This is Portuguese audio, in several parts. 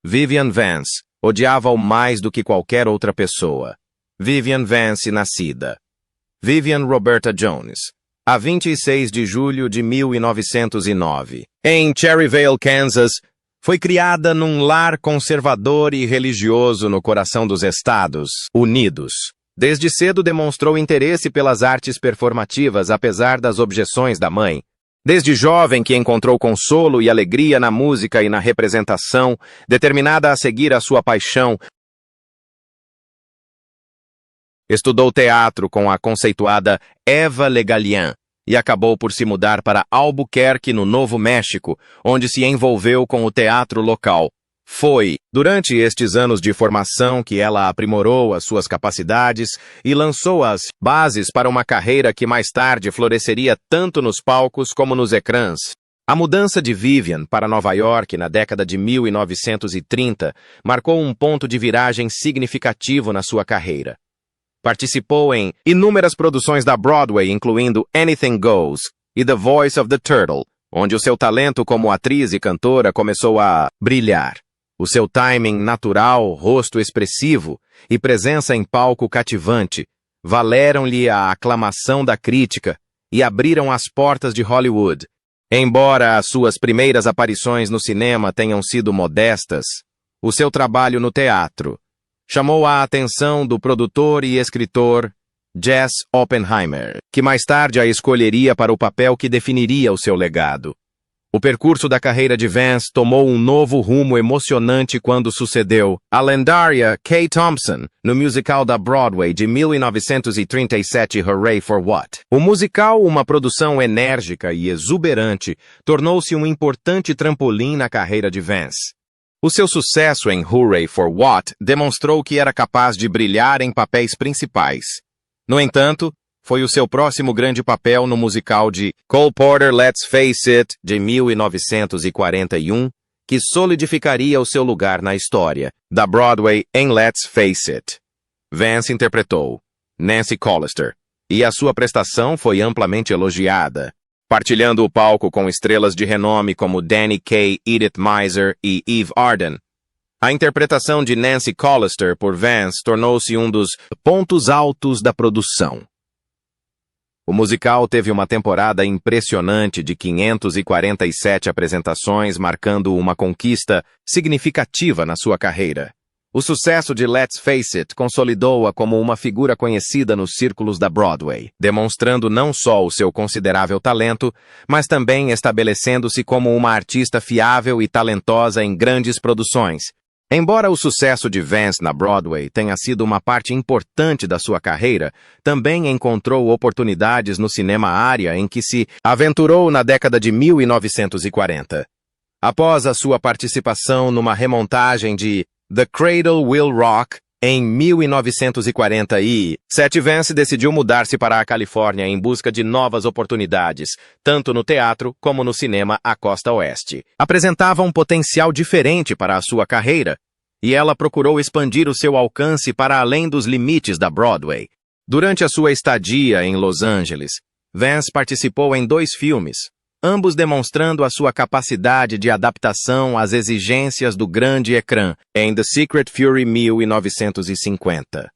Vivian Vance odiava-o mais do que qualquer outra pessoa. Vivian Vance nascida. Vivian Roberta Jones, a 26 de julho de 1909, em Cherryvale, Kansas, foi criada num lar conservador e religioso no coração dos Estados Unidos. Desde cedo demonstrou interesse pelas artes performativas, apesar das objeções da mãe. Desde jovem que encontrou consolo e alegria na música e na representação, determinada a seguir a sua paixão, estudou teatro com a conceituada Eva Le Gallienne e acabou por se mudar para Albuquerque, no Novo México, onde se envolveu com o teatro local. Foi durante estes anos de formação que ela aprimorou as suas capacidades e lançou as bases para uma carreira que mais tarde floresceria tanto nos palcos como nos ecrãs. A mudança de Vivian para Nova York na década de 1930 marcou um ponto de viragem significativo na sua carreira. Participou em inúmeras produções da Broadway, incluindo Anything Goes e The Voice of the Turtle, onde o seu talento como atriz e cantora começou a brilhar. O seu timing natural, rosto expressivo e presença em palco cativante valeram-lhe a aclamação da crítica e abriram as portas de Hollywood. Embora as suas primeiras aparições no cinema tenham sido modestas, o seu trabalho no teatro chamou a atenção do produtor e escritor Jesse Oppenheimer, que mais tarde a escolheria para o papel que definiria o seu legado. O percurso da carreira de Vance tomou um novo rumo emocionante quando sucedeu a lendária Kay Thompson no musical da Broadway de 1937 Hooray for What. O musical, uma produção enérgica e exuberante, tornou-se um importante trampolim na carreira de Vance. O seu sucesso em Hooray for What demonstrou que era capaz de brilhar em papéis principais. No entanto, foi o seu próximo grande papel no musical de Cole Porter Let's Face It, de 1941, que solidificaria o seu lugar na história da Broadway em Let's Face It. Vance interpretou Nancy Collister, e a sua prestação foi amplamente elogiada, partilhando o palco com estrelas de renome como Danny Kaye, Edith Meiser e Eve Arden. A interpretação de Nancy Collister por Vance tornou-se um dos pontos altos da produção. O musical teve uma temporada impressionante de 547 apresentações, marcando uma conquista significativa na sua carreira. O sucesso de Let's Face It consolidou-a como uma figura conhecida nos círculos da Broadway, demonstrando não só o seu considerável talento, mas também estabelecendo-se como uma artista fiável e talentosa em grandes produções. Embora o sucesso de Vance na Broadway tenha sido uma parte importante da sua carreira, também encontrou oportunidades no cinema área em que se aventurou na década de 1940. Após a sua participação numa remontagem de The Cradle Will Rock, em 1947, Vance decidiu mudar-se para a Califórnia em busca de novas oportunidades, tanto no teatro como no cinema à costa oeste. Apresentava um potencial diferente para a sua carreira, e ela procurou expandir o seu alcance para além dos limites da Broadway. Durante a sua estadia em Los Angeles, Vance participou em 2 filmes, ambos demonstrando a sua capacidade de adaptação às exigências do grande ecrã, em The Secret Fury 1950.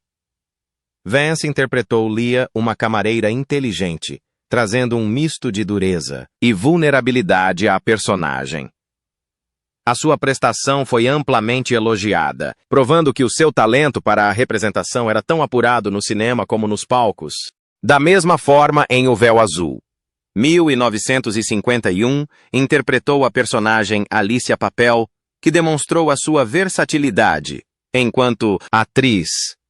Vance interpretou Leah, uma camareira inteligente, trazendo um misto de dureza e vulnerabilidade à personagem. A sua prestação foi amplamente elogiada, provando que o seu talento para a representação era tão apurado no cinema como nos palcos. Da mesma forma, em O Véu Azul, 1951, interpretou a personagem Alicia Papel, que demonstrou a sua versatilidade enquanto atriz.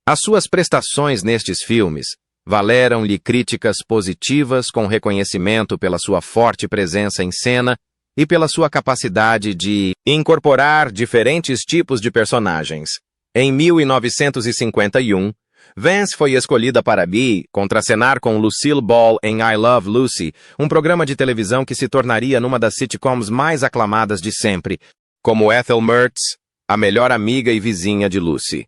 As suas prestações nestes filmes valeram-lhe críticas positivas com reconhecimento pela sua forte presença em cena e pela sua capacidade de incorporar diferentes tipos de personagens. Em 1951, Vance foi escolhida para contracenar com Lucille Ball em I Love Lucy, um programa de televisão que se tornaria numa das sitcoms mais aclamadas de sempre, como Ethel Mertz, a melhor amiga e vizinha de Lucy.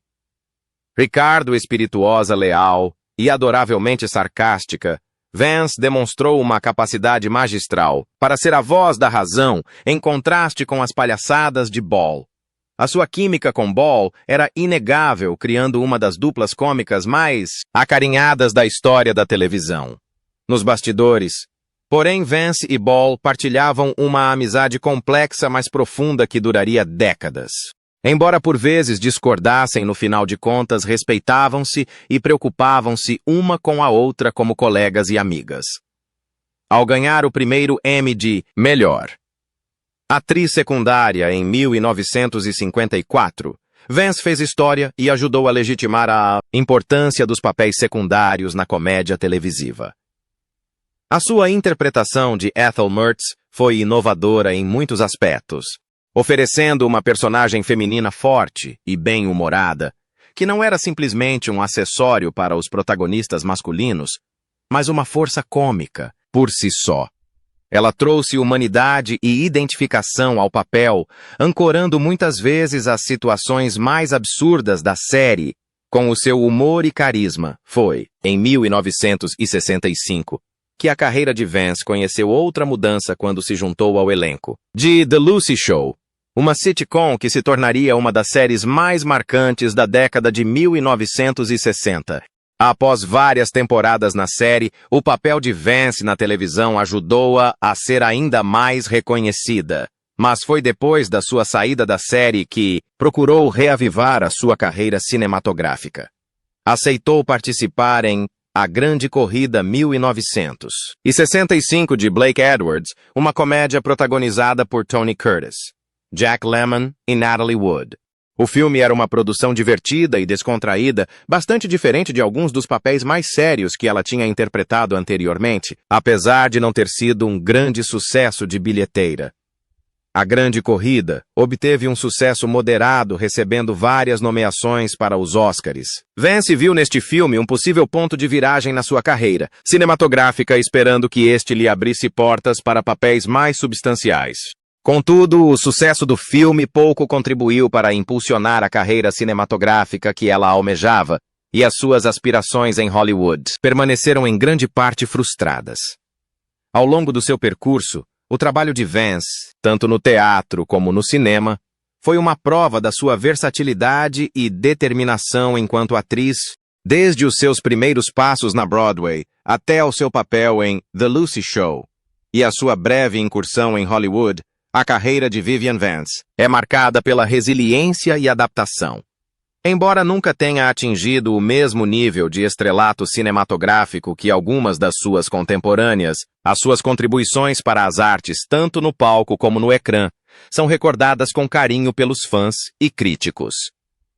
Ricardo, espirituosa, leal e adoravelmente sarcástica, Vance demonstrou uma capacidade magistral para ser a voz da razão em contraste com as palhaçadas de Ball. A sua química com Ball era inegável, criando uma das duplas cômicas mais acarinhadas da história da televisão. Nos bastidores, porém, Vance e Ball partilhavam uma amizade complexa, mas profunda que duraria décadas. Embora por vezes discordassem, no final de contas, respeitavam-se e preocupavam-se uma com a outra como colegas e amigas. Ao ganhar o primeiro Emmy de Melhor Atriz Secundária em 1954, Vance fez história e ajudou a legitimar a importância dos papéis secundários na comédia televisiva. A sua interpretação de Ethel Mertz foi inovadora em muitos aspectos, oferecendo uma personagem feminina forte e bem-humorada, que não era simplesmente um acessório para os protagonistas masculinos, mas uma força cômica por si só. Ela trouxe humanidade e identificação ao papel, ancorando muitas vezes as situações mais absurdas da série, com o seu humor e carisma. Foi, em 1965, que a carreira de Vance conheceu outra mudança quando se juntou ao elenco de The Lucy Show, uma sitcom que se tornaria uma das séries mais marcantes da década de 1960. Após várias temporadas na série, o papel de Vance na televisão ajudou-a a ser ainda mais reconhecida. Mas foi depois da sua saída da série que procurou reavivar a sua carreira cinematográfica. Aceitou participar em A Grande Corrida 1965 de Blake Edwards, uma comédia protagonizada por Tony Curtis, Jack Lemmon e Natalie Wood. O filme era uma produção divertida e descontraída, bastante diferente de alguns dos papéis mais sérios que ela tinha interpretado anteriormente, apesar de não ter sido um grande sucesso de bilheteira. A Grande Corrida obteve um sucesso moderado, recebendo várias nomeações para os Oscars. Vance viu neste filme um possível ponto de viragem na sua carreira cinematográfica, esperando que este lhe abrisse portas para papéis mais substanciais. Contudo, o sucesso do filme pouco contribuiu para impulsionar a carreira cinematográfica que ela almejava, e as suas aspirações em Hollywood permaneceram em grande parte frustradas. Ao longo do seu percurso, o trabalho de Vance, tanto no teatro como no cinema, foi uma prova da sua versatilidade e determinação enquanto atriz, desde os seus primeiros passos na Broadway até ao seu papel em The Lucy Show e a sua breve incursão em Hollywood. A carreira de Vivian Vance é marcada pela resiliência e adaptação. Embora nunca tenha atingido o mesmo nível de estrelato cinematográfico que algumas das suas contemporâneas, as suas contribuições para as artes, tanto no palco como no ecrã, são recordadas com carinho pelos fãs e críticos.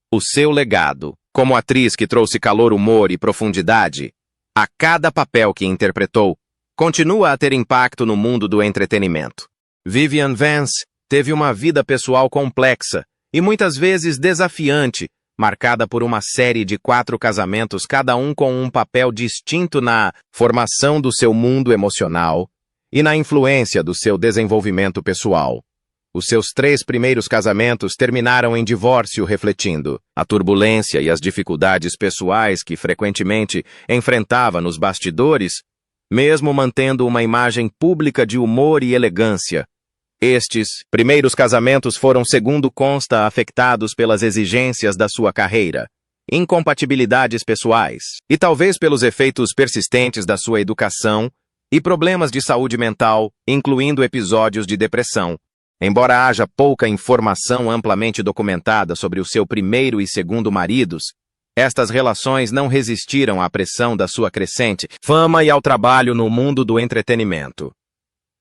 O seu legado, como atriz que trouxe calor, humor e profundidade a cada papel que interpretou, continua a ter impacto no mundo do entretenimento. Vivian Vance teve uma vida pessoal complexa e muitas vezes desafiante, marcada por uma série de 4 casamentos, cada um com um papel distinto na formação do seu mundo emocional e na influência do seu desenvolvimento pessoal. Os seus 3 primeiros casamentos terminaram em divórcio, refletindo a turbulência e as dificuldades pessoais que frequentemente enfrentava nos bastidores, mesmo mantendo uma imagem pública de humor e elegância. Estes primeiros casamentos foram, segundo consta, afetados pelas exigências da sua carreira, incompatibilidades pessoais e talvez pelos efeitos persistentes da sua educação e problemas de saúde mental, incluindo episódios de depressão. Embora haja pouca informação amplamente documentada sobre o seu primeiro e segundo maridos, estas relações não resistiram à pressão da sua crescente fama e ao trabalho no mundo do entretenimento.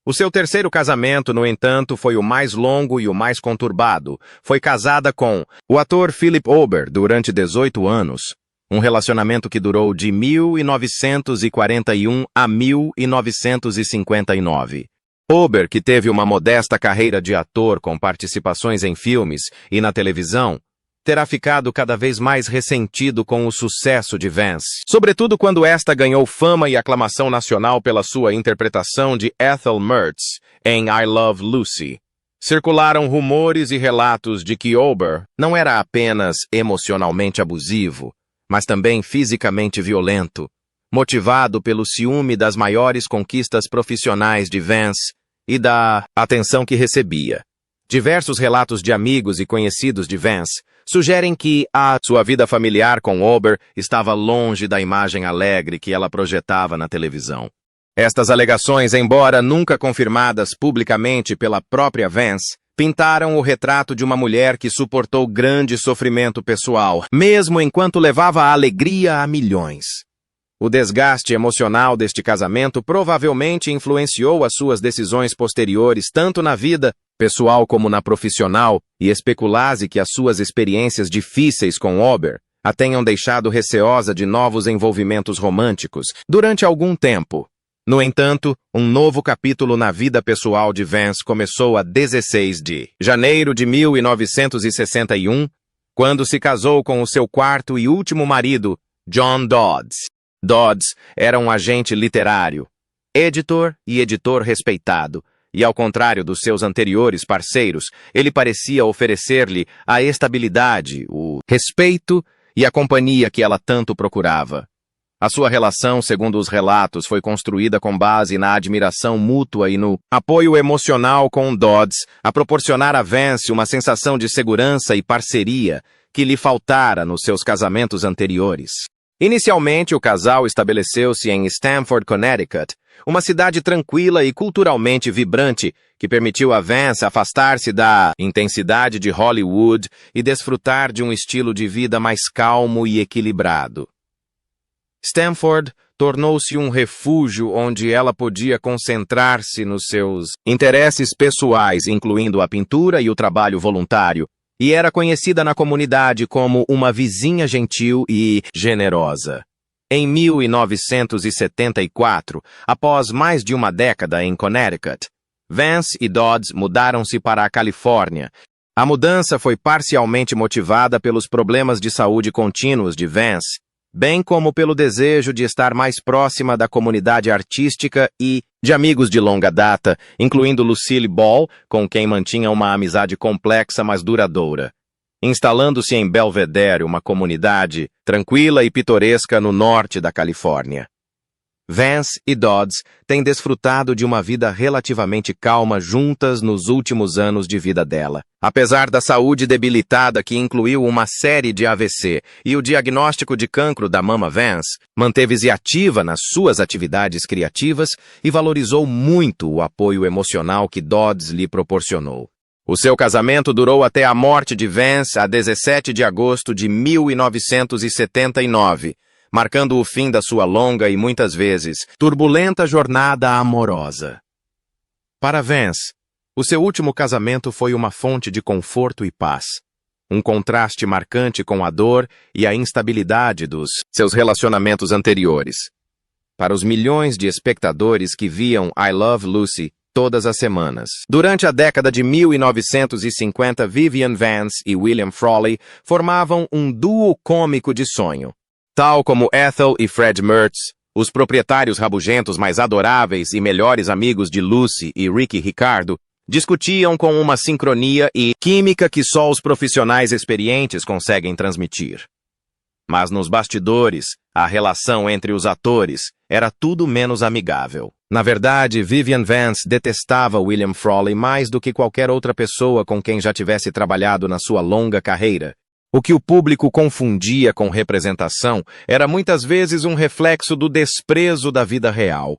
O seu terceiro casamento, no entanto, foi o mais longo e o mais conturbado. Foi casada com o ator Philip Ober durante 18 anos, um relacionamento que durou de 1941 a 1959. Ober, que teve uma modesta carreira de ator com participações em filmes e na televisão, terá ficado cada vez mais ressentido com o sucesso de Vance, sobretudo quando esta ganhou fama e aclamação nacional pela sua interpretação de Ethel Mertz em I Love Lucy. Circularam rumores e relatos de que Ober não era apenas emocionalmente abusivo, mas também fisicamente violento, motivado pelo ciúme das maiores conquistas profissionais de Vance e da atenção que recebia. Diversos relatos de amigos e conhecidos de Vance sugerem que a sua vida familiar com Ober estava longe da imagem alegre que ela projetava na televisão. Estas alegações, embora nunca confirmadas publicamente pela própria Vance, pintaram o retrato de uma mulher que suportou grande sofrimento pessoal, mesmo enquanto levava a alegria a milhões. O desgaste emocional deste casamento provavelmente influenciou as suas decisões posteriores tanto na vida pessoal como na profissional, e especula-se que as suas experiências difíceis com Ober a tenham deixado receosa de novos envolvimentos românticos durante algum tempo. No entanto, um novo capítulo na vida pessoal de Vance começou a 16 de janeiro de 1961, quando se casou com o seu quarto e último marido, John Dodds. Dodds era um agente literário, editor e editor respeitado, e ao contrário dos seus anteriores parceiros, ele parecia oferecer-lhe a estabilidade, o respeito e a companhia que ela tanto procurava. A sua relação, segundo os relatos, foi construída com base na admiração mútua e no apoio emocional com Dodds, a proporcionar a Vance uma sensação de segurança e parceria que lhe faltara nos seus casamentos anteriores. Inicialmente, o casal estabeleceu-se em Stamford, Connecticut, uma cidade tranquila e culturalmente vibrante que permitiu a Vance afastar-se da intensidade de Hollywood e desfrutar de um estilo de vida mais calmo e equilibrado. Stamford tornou-se um refúgio onde ela podia concentrar-se nos seus interesses pessoais, incluindo a pintura e o trabalho voluntário, e era conhecida na comunidade como uma vizinha gentil e generosa. Em 1974, após mais de uma década em Connecticut, Vance e Dodds mudaram-se para a Califórnia. A mudança foi parcialmente motivada pelos problemas de saúde contínuos de Vance, bem como pelo desejo de estar mais próxima da comunidade artística e de amigos de longa data, incluindo Lucille Ball, com quem mantinha uma amizade complexa mas duradoura. Instalando-se em Belvedere, uma comunidade tranquila e pitoresca no norte da Califórnia. Vance e Dodds têm desfrutado de uma vida relativamente calma juntas nos últimos anos de vida dela. Apesar da saúde debilitada que incluiu uma série de AVC e o diagnóstico de cancro da mama, Vance manteve-se ativa nas suas atividades criativas e valorizou muito o apoio emocional que Dodds lhe proporcionou. O seu casamento durou até a morte de Vance a 17 de agosto de 1979, marcando o fim da sua longa e muitas vezes turbulenta jornada amorosa. Para Vance, o seu último casamento foi uma fonte de conforto e paz, um contraste marcante com a dor e a instabilidade dos seus relacionamentos anteriores. Para os milhões de espectadores que viam I Love Lucy todas as semanas. Durante a década de 1950, Vivian Vance e William Frawley formavam um duo cômico de sonho. Tal como Ethel e Fred Mertz, os proprietários rabugentos mais adoráveis e melhores amigos de Lucy e Ricky Ricardo, discutiam com uma sincronia e química que só os profissionais experientes conseguem transmitir. Mas nos bastidores, a relação entre os atores era tudo menos amigável. Na verdade, Vivian Vance detestava William Frawley mais do que qualquer outra pessoa com quem já tivesse trabalhado na sua longa carreira. O que o público confundia com representação era muitas vezes um reflexo do desprezo da vida real.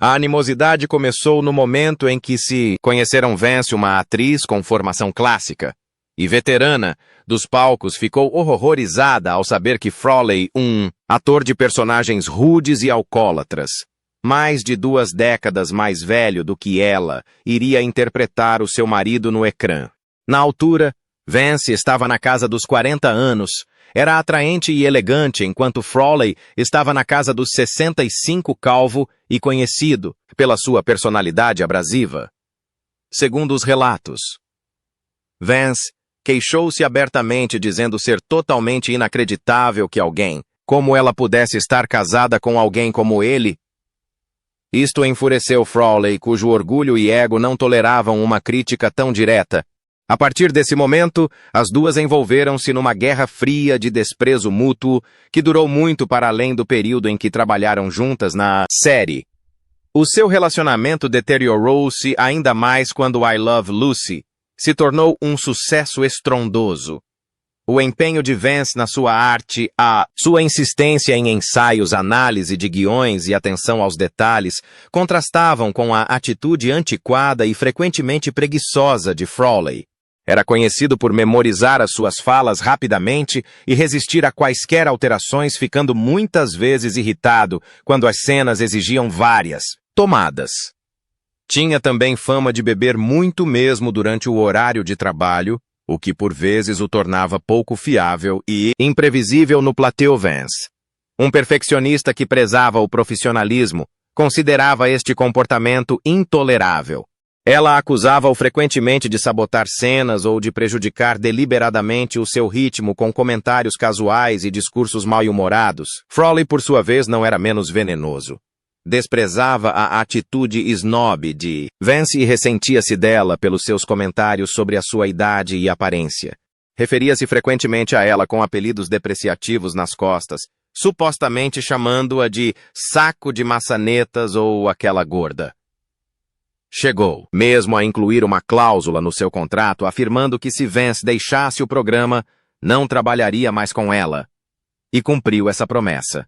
A animosidade começou no momento em que se conheceram Vance, uma atriz com formação clássica e veterana dos palcos, ficou horrorizada ao saber que Frawley, um ator de personagens rudes e alcoólatras, mais de 2 décadas mais velho do que ela, iria interpretar o seu marido no ecrã. Na altura, Vance estava na casa dos 40 anos, era atraente e elegante, enquanto Frawley estava na casa dos 65, calvo e conhecido pela sua personalidade abrasiva. Segundo os relatos, Vance queixou-se abertamente, dizendo ser totalmente inacreditável que alguém, como ela, pudesse estar casada com alguém como ele. Isto enfureceu Frawley, cujo orgulho e ego não toleravam uma crítica tão direta. A partir desse momento, as duas envolveram-se numa guerra fria de desprezo mútuo que durou muito para além do período em que trabalharam juntas na série. O seu relacionamento deteriorou-se ainda mais quando I Love Lucy se tornou um sucesso estrondoso. O empenho de Vance na sua arte, a sua insistência em ensaios, análise de guiões e atenção aos detalhes contrastavam com a atitude antiquada e frequentemente preguiçosa de Frawley. Era conhecido por memorizar as suas falas rapidamente e resistir a quaisquer alterações, ficando muitas vezes irritado quando as cenas exigiam várias tomadas. Tinha também fama de beber muito mesmo durante o horário de trabalho, o que por vezes o tornava pouco fiável e imprevisível no plateu Vance. Um perfeccionista que prezava o profissionalismo considerava este comportamento intolerável. Ela acusava-o frequentemente de sabotar cenas ou de prejudicar deliberadamente o seu ritmo com comentários casuais e discursos mal-humorados. Frawley, por sua vez, não era menos venenoso. Desprezava a atitude snob de Vance e ressentia-se dela pelos seus comentários sobre a sua idade e aparência. Referia-se frequentemente a ela com apelidos depreciativos nas costas, supostamente chamando-a de saco de maçanetas ou aquela gorda. Chegou mesmo a incluir uma cláusula no seu contrato afirmando que se Vance deixasse o programa, não trabalharia mais com ela. E cumpriu essa promessa.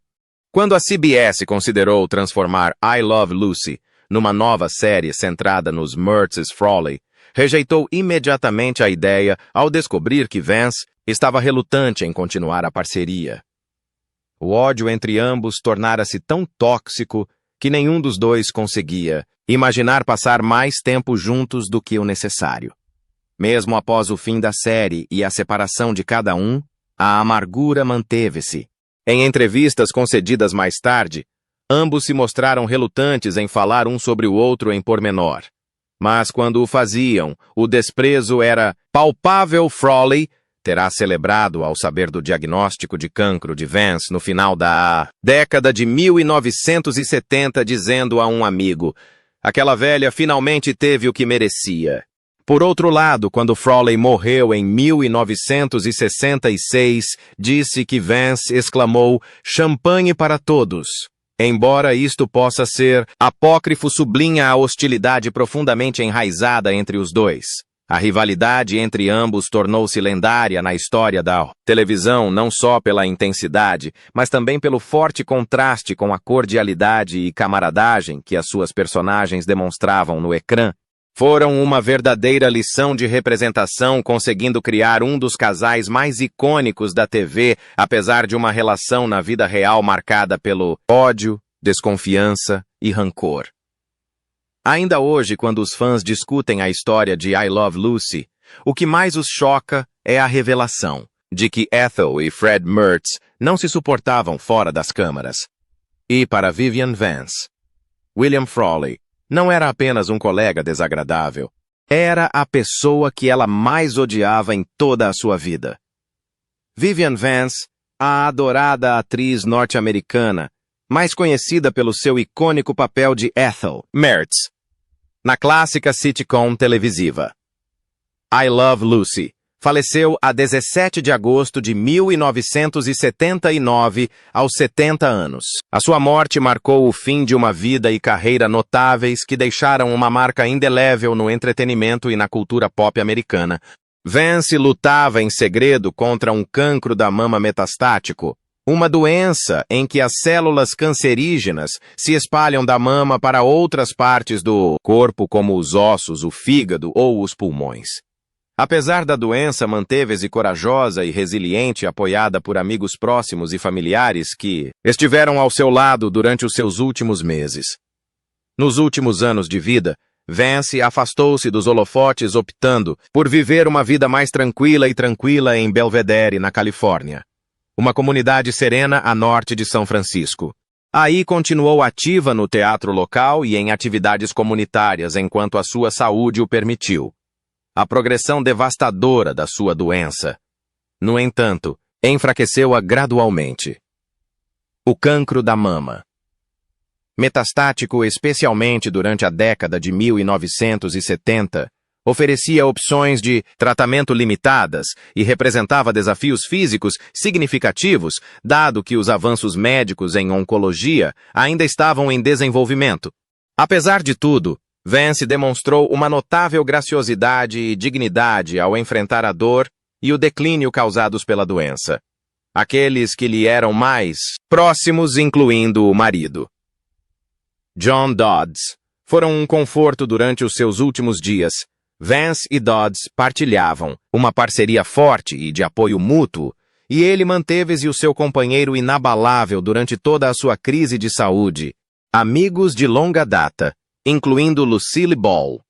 Quando a CBS considerou transformar I Love Lucy numa nova série centrada nos Mertz's Frawley, rejeitou imediatamente a ideia ao descobrir que Vance estava relutante em continuar a parceria. O ódio entre ambos tornara-se tão tóxico que nenhum dos dois conseguia imaginar passar mais tempo juntos do que o necessário. Mesmo após o fim da série e a separação de cada um, a amargura manteve-se. Em entrevistas concedidas mais tarde, ambos se mostraram relutantes em falar um sobre o outro em pormenor. Mas quando o faziam, o desprezo era palpável. Frawley terá celebrado ao saber do diagnóstico de cancro de Vance no final da década de 1970, dizendo a um amigo: "Aquela velha finalmente teve o que merecia." Por outro lado, quando Frawley morreu em 1966, disse que Vance exclamou "champanhe para todos." Embora isto possa ser apócrifo, sublinha a hostilidade profundamente enraizada entre os dois. A rivalidade entre ambos tornou-se lendária na história da televisão não só pela intensidade, mas também pelo forte contraste com a cordialidade e camaradagem que as suas personagens demonstravam no ecrã. Foram uma verdadeira lição de representação, conseguindo criar um dos casais mais icônicos da TV, apesar de uma relação na vida real marcada pelo ódio, desconfiança e rancor. Ainda hoje, quando os fãs discutem a história de I Love Lucy, o que mais os choca é a revelação de que Ethel e Fred Mertz não se suportavam fora das câmaras. E para Vivian Vance, William Frawley não era apenas um colega desagradável, era a pessoa que ela mais odiava em toda a sua vida. Vivian Vance, a adorada atriz norte-americana, mais conhecida pelo seu icônico papel de Ethel Mertz, na clássica sitcom televisiva I Love Lucy, faleceu a 17 de agosto de 1979, aos 70 anos. A sua morte marcou o fim de uma vida e carreira notáveis que deixaram uma marca indelével no entretenimento e na cultura pop americana. Vance lutava em segredo contra um cancro da mama metastático, uma doença em que as células cancerígenas se espalham da mama para outras partes do corpo, como os ossos, o fígado ou os pulmões. Apesar da doença, manteve-se corajosa e resiliente, apoiada por amigos próximos e familiares que estiveram ao seu lado durante os seus últimos meses. Nos últimos anos de vida, Vance afastou-se dos holofotes, optando por viver uma vida mais tranquila em Belvedere, na Califórnia, uma comunidade serena a norte de São Francisco. Aí continuou ativa no teatro local e em atividades comunitárias enquanto a sua saúde o permitiu. A progressão devastadora da sua doença, no entanto, enfraqueceu-a gradualmente. O cancro da mama. Metastático, especialmente durante a década de 1970, oferecia opções de tratamento limitadas e representava desafios físicos significativos, dado que os avanços médicos em oncologia ainda estavam em desenvolvimento. Apesar de tudo, Vance demonstrou uma notável graciosidade e dignidade ao enfrentar a dor e o declínio causados pela doença. Aqueles que lhe eram mais próximos, incluindo o marido, John Dodds, foram um conforto durante os seus últimos dias. Vance e Dodds partilhavam uma parceria forte e de apoio mútuo, e ele manteve-se o seu companheiro inabalável durante toda a sua crise de saúde. Amigos de longa data, incluindo Lucille Ball,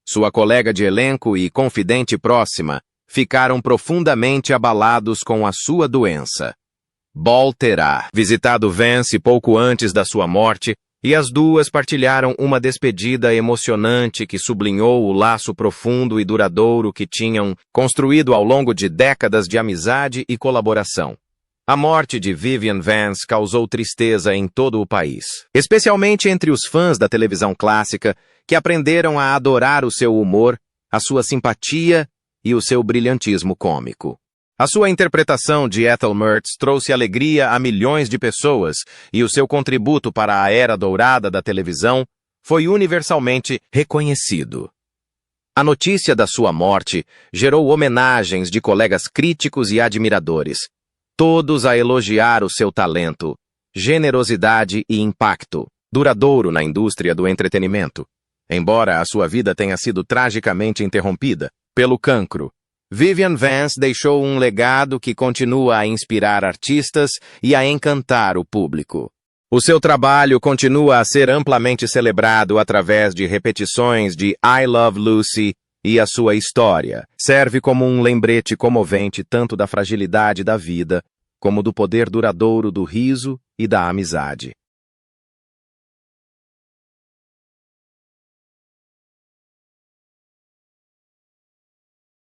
sua colega de elenco e confidente próxima, ficaram profundamente abalados com a sua doença. Ball terá visitado Vance pouco antes da sua morte, e as duas partilharam uma despedida emocionante que sublinhou o laço profundo e duradouro que tinham construído ao longo de décadas de amizade e colaboração. A morte de Vivian Vance causou tristeza em todo o país, especialmente entre os fãs da televisão clássica, que aprenderam a adorar o seu humor, a sua simpatia e o seu brilhantismo cômico. A sua interpretação de Ethel Mertz trouxe alegria a milhões de pessoas e o seu contributo para a era dourada da televisão foi universalmente reconhecido. A notícia da sua morte gerou homenagens de colegas críticos e admiradores, todos a elogiar o seu talento, generosidade e impacto duradouro na indústria do entretenimento. Embora a sua vida tenha sido tragicamente interrompida pelo cancro, Vivian Vance deixou um legado que continua a inspirar artistas e a encantar o público. O seu trabalho continua a ser amplamente celebrado através de repetições de I Love Lucy, e a sua história serve como um lembrete comovente tanto da fragilidade da vida como do poder duradouro do riso e da amizade.